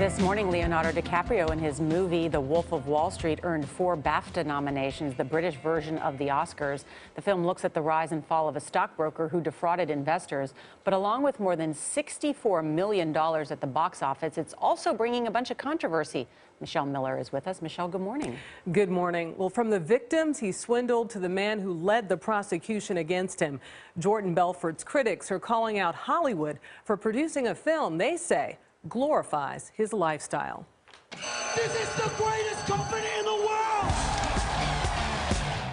This morning, Leonardo DiCaprio in his movie The Wolf of Wall Street earned 4 BAFTA nominations, the British version of the Oscars. The film looks at the rise and fall of a stockbroker who defrauded investors. But along with more than $64 million at the box office, it's also bringing a bunch of controversy. Michelle Miller is with us. Michelle, good morning. Good morning. Well, from the victims he swindled to the man who led the prosecution against him, Jordan Belfort's critics are calling out Hollywood for producing a film they say glorifies his lifestyle. This is the greatest company in the world!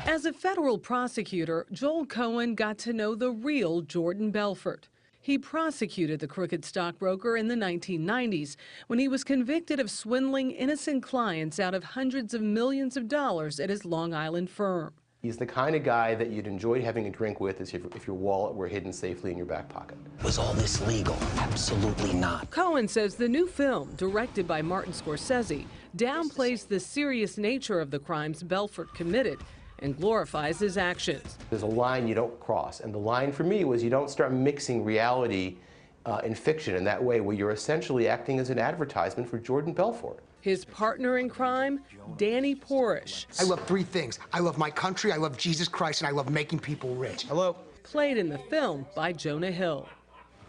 As a federal prosecutor, Joel Cohen got to know the real Jordan Belfort. He prosecuted the crooked stockbroker in the 1990s when he was convicted of swindling innocent clients out of hundreds of millions of dollars at his Long Island firm. He's the kind of guy that you'd enjoy having a drink with if your wallet were hidden safely in your back pocket. Was all this legal? Absolutely not. Cohen says the new film, directed by Martin Scorsese, downplays the serious nature of the crimes Belfort committed and glorifies his actions. There's a line you don't cross, and the line for me was you don't start mixing reality and fiction in that way where you're essentially acting as an advertisement for Jordan Belfort. His partner in crime, Danny Porish. I love 3 things. I love my country, I love Jesus Christ, and I love making people rich. Hello? Played in the film by Jonah Hill.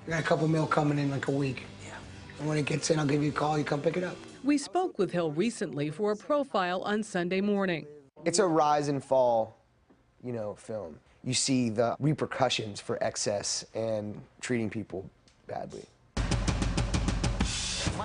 I got a couple mil coming in like a week. Yeah. And when it gets in, I'll give you a call, you come pick it up. We spoke with Hill recently for a profile on Sunday morning. It's a rise and fall, film. You see the repercussions for excess and treating people badly.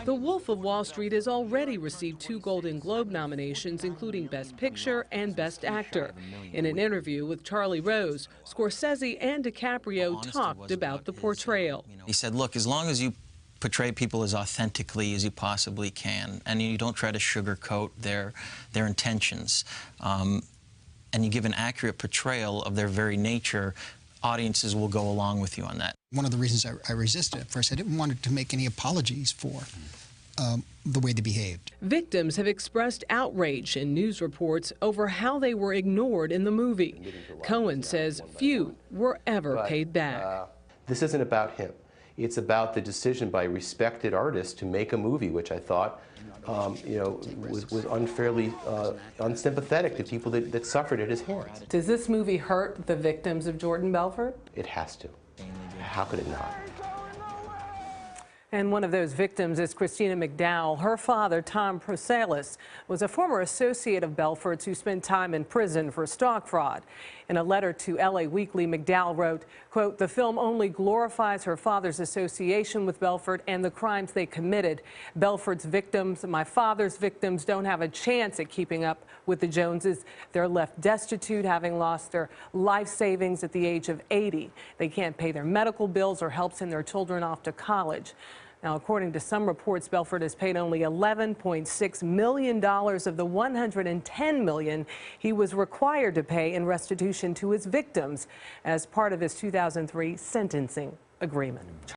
The Wolf of Wall Street has already received 2 Golden Globe nominations, including Best Picture and Best Actor. In an interview with Charlie Rose, Scorsese and DiCaprio talked about the portrayal. He said, look, as long as you portray people as authentically as you possibly can, and you don't try to sugarcoat their intentions, and you give an accurate portrayal of their very nature, audiences will go along with you on that. One of the reasons I resisted at first, I didn't want to make any apologies for the way they behaved. Victims have expressed outrage in news reports over how they were ignored in the movie. Cohen says few were ever paid back. This isn't about him. It's about the decision by respected artists to make a movie, which I thought was unfairly unsympathetic to people that suffered at his hands. Does this movie hurt the victims of Jordan Belfort? It has to. How could it not? And one of those victims is Christina McDowell. Her father, Tom Prosalis, was a former associate of Belfort's who spent time in prison for stock fraud. In a letter to LA Weekly, McDowell wrote, quote, "The film only glorifies her father's association with Belfort and the crimes they committed. Belfort's victims, my father's victims, don't have a chance at keeping up with the Joneses. They're left destitute, having lost their life savings at the age of 80. They can't pay their medical bills or help send their children off to college." Now, according to some reports, Belfort has paid only $11.6 million of the $110 million he was required to pay in restitution to his victims as part of his 2003 sentencing agreement.